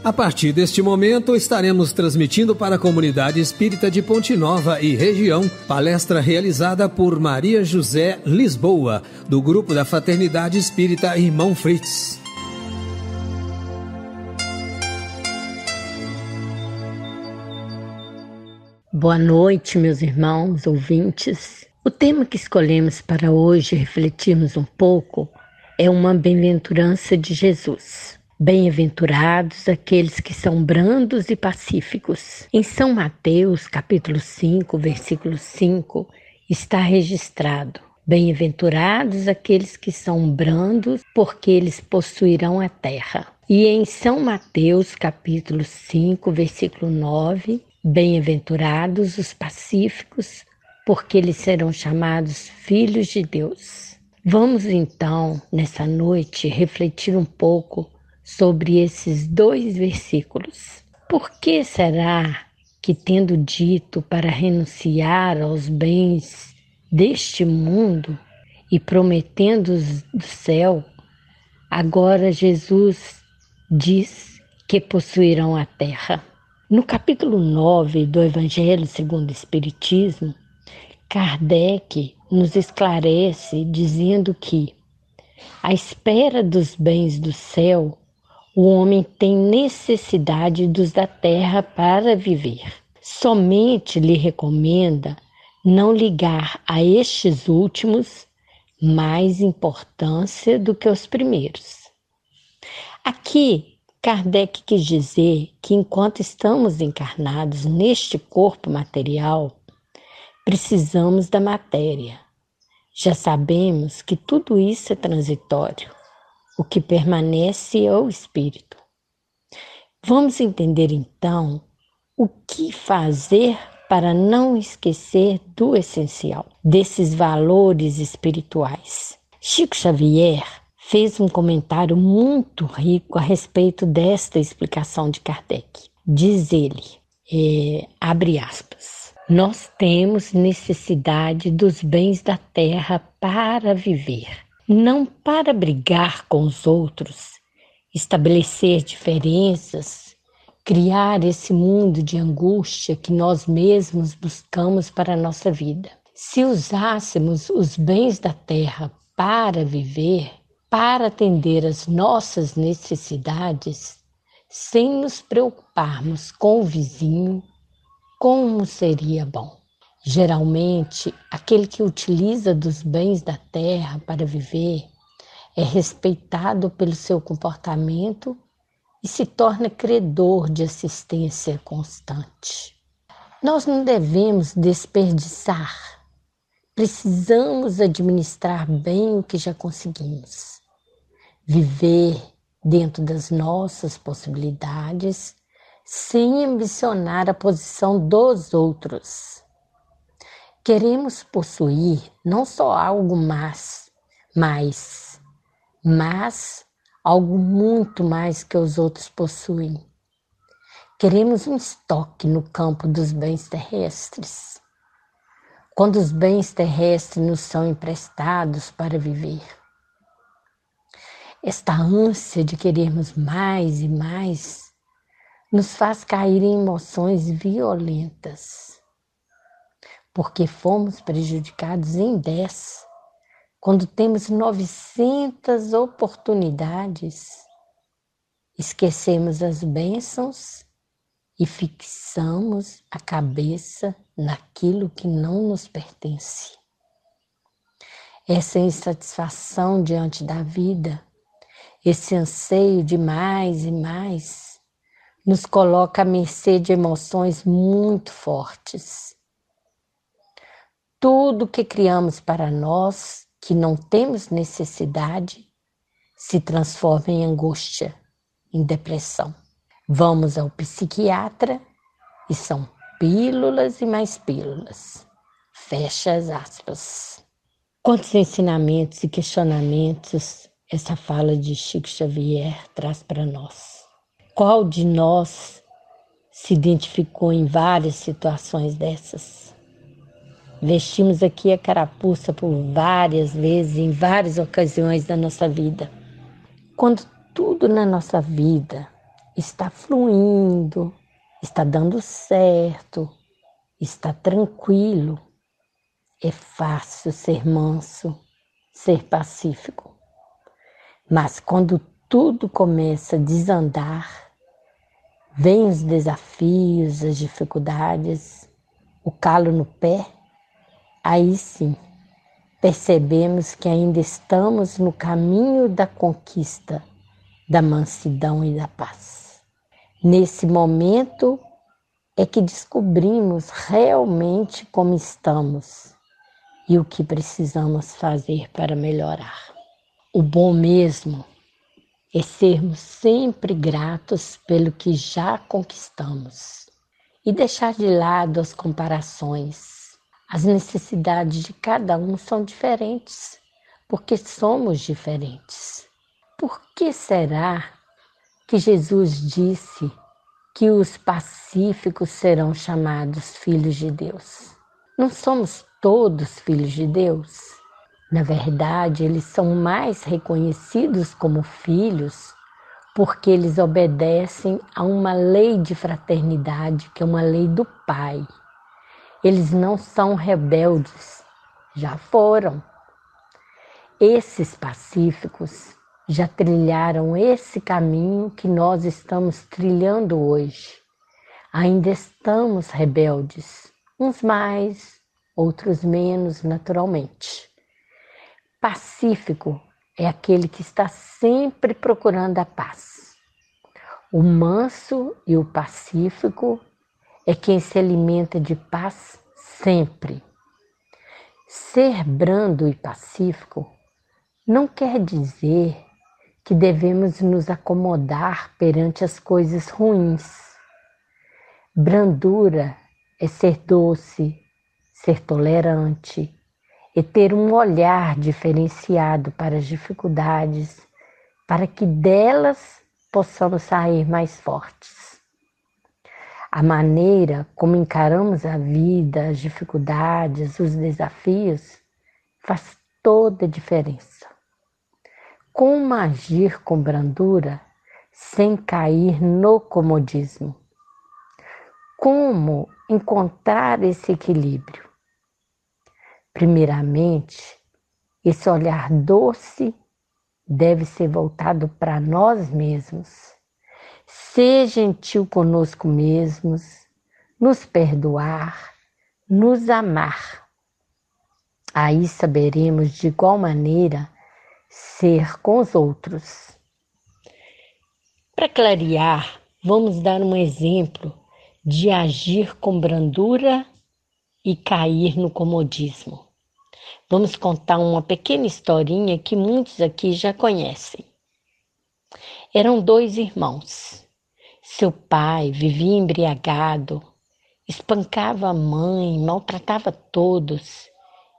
A partir deste momento, estaremos transmitindo para a comunidade espírita de Ponte Nova e região, palestra realizada por Maria José Lisboa, do grupo da Fraternidade Espírita Irmão Fritz. Boa noite, meus irmãos ouvintes. O tema que escolhemos para hoje refletirmos um pouco é uma bem-aventurança de Jesus. Bem-aventurados aqueles que são brandos e pacíficos. Em São Mateus, capítulo 5, versículo 5, está registrado: Bem-aventurados aqueles que são brandos, porque eles possuirão a terra. E em São Mateus, capítulo 5, versículo 9, Bem-aventurados os pacíficos, porque eles serão chamados filhos de Deus. Vamos então, nessa noite, refletir um pouco sobre esses dois versículos. Por que será que, tendo dito para renunciar aos bens deste mundo e prometendo-os do céu, agora Jesus diz que possuirão a terra? No capítulo 9 do Evangelho segundo o Espiritismo, Kardec nos esclarece dizendo que, à espera dos bens do céu, o homem tem necessidade dos da terra para viver. Somente lhe recomenda não ligar a estes últimos mais importância do que os primeiros. Aqui, Kardec quis dizer que enquanto estamos encarnados neste corpo material, precisamos da matéria. Já sabemos que tudo isso é transitório. O que permanece é o espírito. Vamos entender então o que fazer para não esquecer do essencial, desses valores espirituais. Chico Xavier fez um comentário muito rico a respeito desta explicação de Kardec. Diz ele, abre aspas, nós temos necessidade dos bens da terra para viver, não para brigar com os outros, estabelecer diferenças, criar esse mundo de angústia que nós mesmos buscamos para a nossa vida. Se usássemos os bens da terra para viver, para atender às nossas necessidades, sem nos preocuparmos com o vizinho, como seria bom? Geralmente, aquele que utiliza dos bens da terra para viver é respeitado pelo seu comportamento e se torna credor de assistência constante. Nós não devemos desperdiçar. Precisamos administrar bem o que já conseguimos. Viver dentro das nossas possibilidades, sem ambicionar a posição dos outros. Queremos possuir não só algo mas algo muito mais que os outros possuem. Queremos um estoque no campo dos bens terrestres. Quando os bens terrestres nos são emprestados para viver. Esta ânsia de querermos mais e mais nos faz cair em emoções violentas. Porque fomos prejudicados em 10, quando temos 900 oportunidades, esquecemos as bênçãos e fixamos a cabeça naquilo que não nos pertence. Essa insatisfação diante da vida, esse anseio de mais e mais, nos coloca à mercê de emoções muito fortes. Tudo que criamos para nós, que não temos necessidade, se transforma em angústia, em depressão. Vamos ao psiquiatra e são pílulas e mais pílulas. Fecha as aspas. Quantos ensinamentos e questionamentos essa fala de Chico Xavier traz para nós? Qual de nós se identificou em várias situações dessas? Vestimos aqui a carapuça por várias vezes, em várias ocasiões da nossa vida. Quando tudo na nossa vida está fluindo, está dando certo, está tranquilo. É fácil ser manso, ser pacífico. Mas quando tudo começa a desandar, vêm os desafios, as dificuldades, o calo no pé, aí sim percebemos que ainda estamos no caminho da conquista, da mansidão e da paz. Nesse momento é que descobrimos realmente como estamos e o que precisamos fazer para melhorar. O bom mesmo é sermos sempre gratos pelo que já conquistamos e deixar de lado as comparações. As necessidades de cada um são diferentes, porque somos diferentes. Por que será que Jesus disse que os pacíficos serão chamados filhos de Deus? Não somos todos filhos de Deus? Na verdade, eles são mais reconhecidos como filhos porque eles obedecem a uma lei de fraternidade, que é uma lei do Pai. Eles não são rebeldes, já foram. Esses pacíficos já trilharam esse caminho que nós estamos trilhando hoje. Ainda estamos rebeldes, uns mais, outros menos, naturalmente. Pacífico é aquele que está sempre procurando a paz. O manso e o pacífico é quem se alimenta de paz sempre. Ser brando e pacífico não quer dizer que devemos nos acomodar perante as coisas ruins. Brandura é ser doce, ser tolerante, é ter um olhar diferenciado para as dificuldades, para que delas possamos sair mais fortes. A maneira como encaramos a vida, as dificuldades, os desafios, faz toda a diferença. Como agir com brandura sem cair no comodismo? Como encontrar esse equilíbrio? Primeiramente, esse olhar doce deve ser voltado para nós mesmos. Ser gentil conosco mesmos, nos perdoar, nos amar. Aí saberemos de igual maneira ser com os outros. Para clarear, vamos dar um exemplo de agir com brandura e cair no comodismo. Vamos contar uma pequena historinha que muitos aqui já conhecem. Eram 2 irmãos. Seu pai vivia embriagado, espancava a mãe, maltratava todos,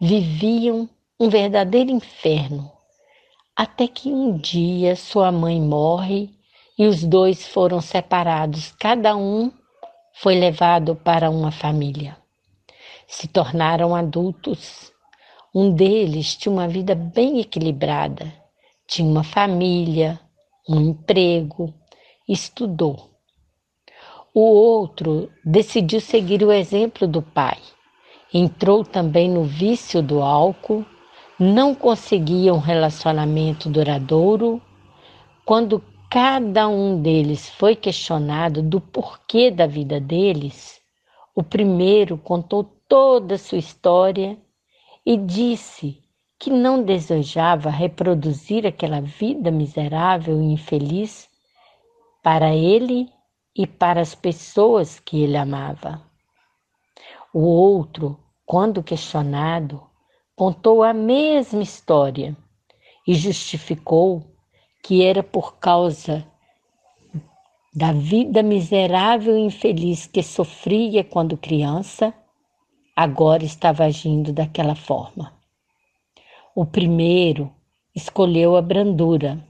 viviam um verdadeiro inferno. Até que um dia sua mãe morre e os 2 foram separados, cada um foi levado para uma família. Se tornaram adultos. Um deles tinha uma vida bem equilibrada, tinha uma família, um emprego, estudou. O outro decidiu seguir o exemplo do pai. Entrou também no vício do álcool, não conseguia um relacionamento duradouro. Quando cada um deles foi questionado do porquê da vida deles, o primeiro contou toda a sua história e disse que não desejava reproduzir aquela vida miserável e infeliz para ele e para as pessoas que ele amava. O outro, quando questionado, contou a mesma história e justificou que era por causa da vida miserável e infeliz que sofria quando criança, agora estava agindo daquela forma. O primeiro escolheu a brandura,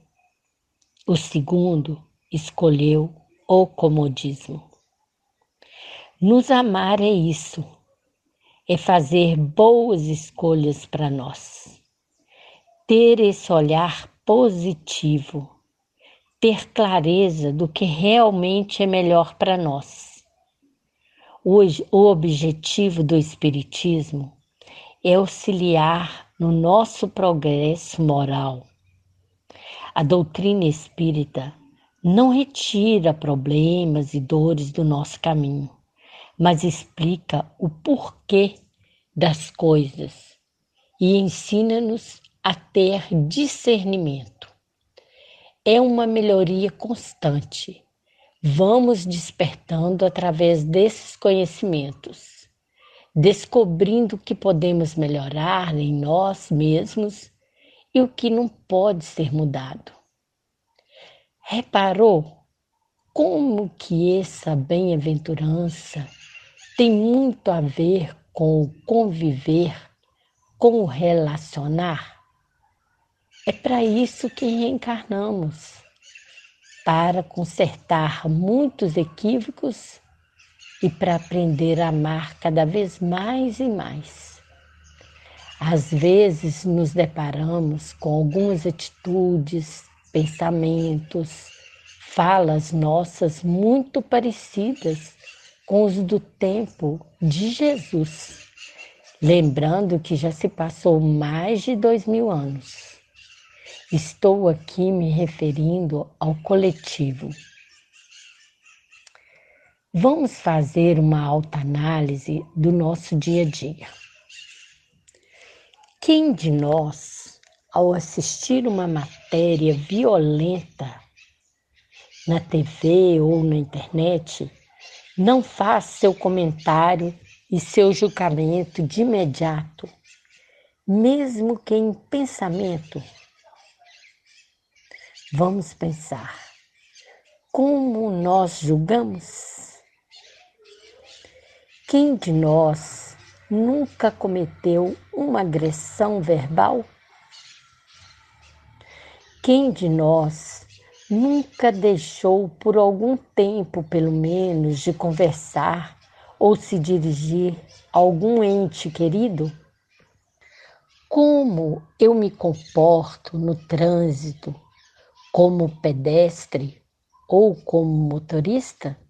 o segundo escolheu o comodismo. Nos amar é isso, é fazer boas escolhas para nós, ter esse olhar positivo, ter clareza do que realmente é melhor para nós. Hoje, o objetivo do Espiritismo é auxiliar no nosso progresso moral. A doutrina espírita não retira problemas e dores do nosso caminho, mas explica o porquê das coisas e ensina-nos a ter discernimento. É uma melhoria constante. Vamos despertando através desses conhecimentos, descobrindo o que podemos melhorar em nós mesmos e o que não pode ser mudado. Reparou como que essa bem-aventurança tem muito a ver com o conviver, com o relacionar? É para isso que reencarnamos, para consertar muitos equívocos e para aprender a amar cada vez mais e mais. Às vezes nos deparamos com algumas atitudes, pensamentos, falas nossas muito parecidas com os do tempo de Jesus, lembrando que já se passou mais de 2000 anos. Estou aqui me referindo ao coletivo. Vamos fazer uma autoanálise do nosso dia a dia. Quem de nós, ao assistir uma matéria violenta na TV ou na internet, não faz seu comentário e seu julgamento de imediato, mesmo que em pensamento? Vamos pensar, como nós julgamos? Quem de nós nunca cometeu uma agressão verbal? Quem de nós nunca deixou por algum tempo, pelo menos, de conversar ou se dirigir a algum ente querido? Como eu me comporto no trânsito, como pedestre ou como motorista?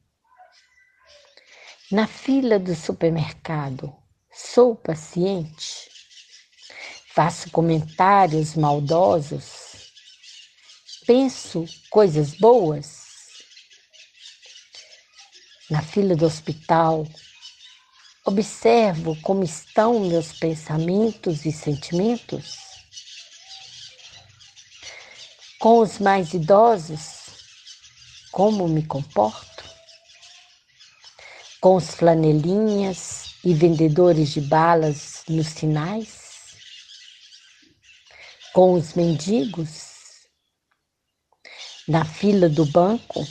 Na fila do supermercado, sou paciente? Faço comentários maldosos? Penso coisas boas? Na fila do hospital, observo como estão meus pensamentos e sentimentos? Com os mais idosos, como me comporto? Com os flanelinhas e vendedores de balas nos sinais? Com os mendigos? Na fila do banco?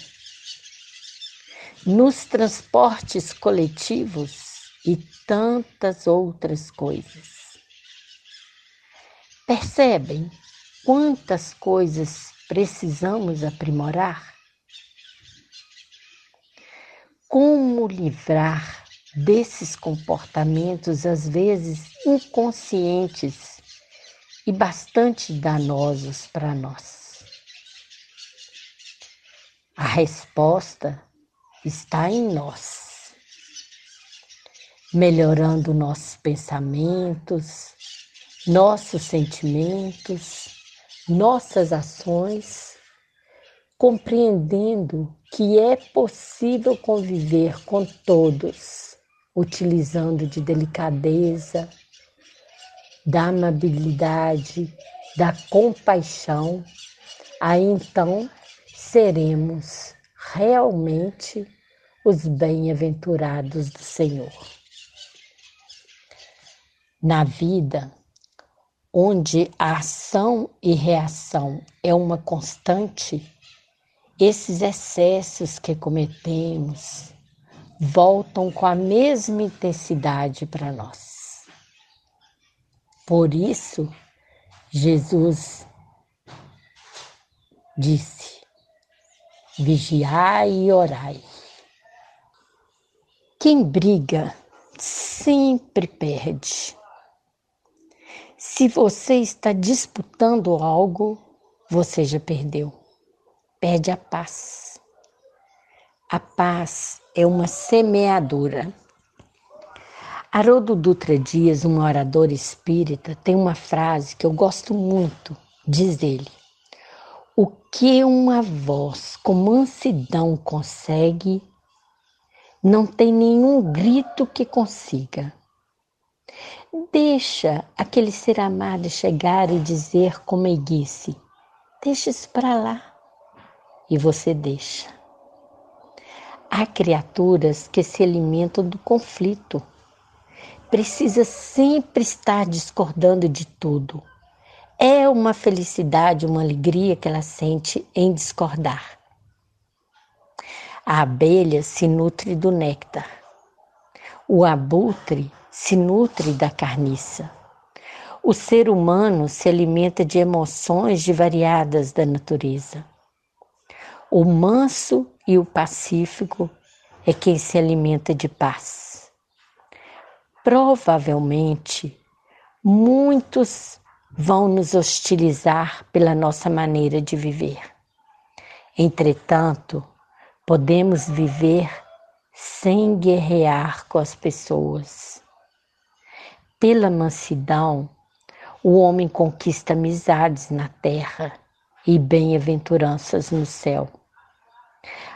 Nos transportes coletivos e tantas outras coisas. Percebem quantas coisas precisamos aprimorar? Como livrar desses comportamentos, às vezes inconscientes e bastante danosos para nós? A resposta está em nós, melhorando nossos pensamentos, nossos sentimentos, nossas ações, compreendendo que é possível conviver com todos, utilizando de delicadeza, da amabilidade, da compaixão. Aí então seremos realmente os bem-aventurados do Senhor. Na vida, onde a ação e reação é uma constante, esses excessos que cometemos voltam com a mesma intensidade para nós. Por isso, Jesus disse: vigiai e orai. Quem briga sempre perde. Se você está disputando algo, você já perdeu. perde a paz. A paz é uma semeadura. Haroldo Dutra Dias, um orador espírita, tem uma frase que eu gosto muito. Diz ele: o que uma voz com mansidão consegue, não tem nenhum grito que consiga. Deixa aquele ser amado chegar e dizer com meiguice: deixa isso para lá. E você deixa. Há criaturas que se alimentam do conflito. Precisa sempre estar discordando de tudo. É uma felicidade, uma alegria que ela sente em discordar. A abelha se nutre do néctar. O abutre se nutre da carniça. O ser humano se alimenta de emoções variadas da natureza. O manso e o pacífico é quem se alimenta de paz. Provavelmente, muitos vão nos hostilizar pela nossa maneira de viver. Entretanto, podemos viver sem guerrear com as pessoas. Pela mansidão, o homem conquista amizades na terra e bem-aventuranças no céu.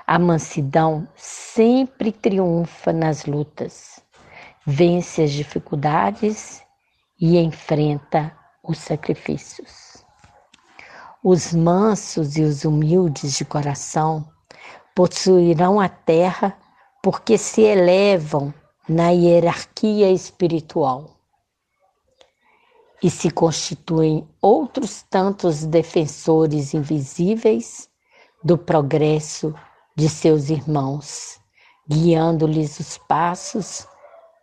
A mansidão sempre triunfa nas lutas, vence as dificuldades e enfrenta os sacrifícios. Os mansos e os humildes de coração possuirão a terra porque se elevam na hierarquia espiritual e se constituem outros tantos defensores invisíveis do progresso de seus irmãos, guiando-lhes os passos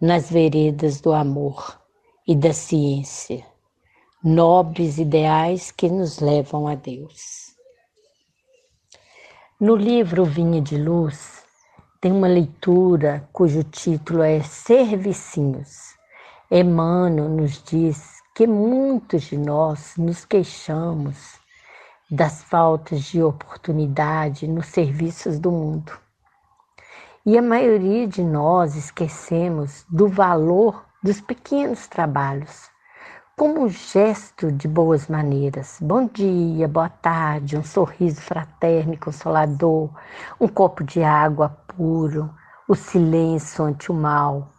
nas veredas do amor e da ciência, nobres ideais que nos levam a Deus. No livro Vinha de Luz, tem uma leitura cujo título é Servicinhos. Emmanuel nos diz que muitos de nós nos queixamos das faltas de oportunidade nos serviços do mundo. E a maioria de nós esquecemos do valor dos pequenos trabalhos, como um gesto de boas maneiras. Bom dia, boa tarde, um sorriso fraterno e consolador, um copo de água puro, o silêncio ante o mal,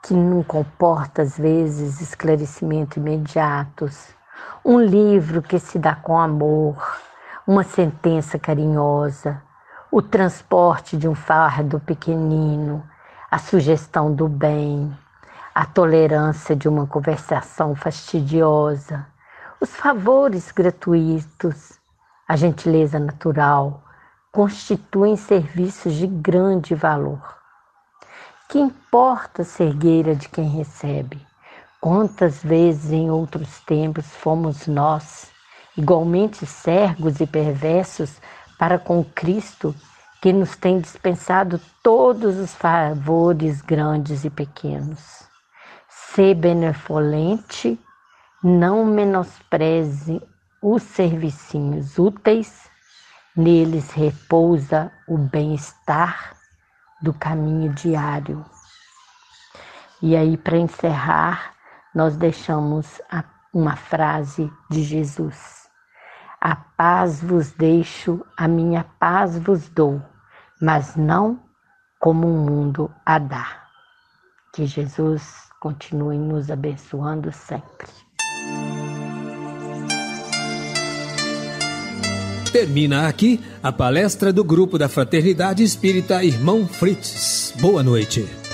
que não comporta às vezes esclarecimento imediatos, um livro que se dá com amor, uma sentença carinhosa, o transporte de um fardo pequenino, a sugestão do bem, a tolerância de uma conversação fastidiosa, os favores gratuitos, a gentileza natural, constituem serviços de grande valor. Que importa a cegueira de quem recebe? Quantas vezes em outros tempos fomos nós, igualmente cegos e perversos, para com Cristo, que nos tem dispensado todos os favores grandes e pequenos. Sê benevolente, não menospreze os servicinhos úteis, neles repousa o bem-estar do caminho diário. E aí, para encerrar, nós deixamos uma frase de Jesus: a paz vos deixo, a minha paz vos dou, mas não como o mundo a dá. Que Jesus continue nos abençoando sempre. Termina aqui a palestra do Grupo da Fraternidade Espírita Irmão Fritz. Boa noite.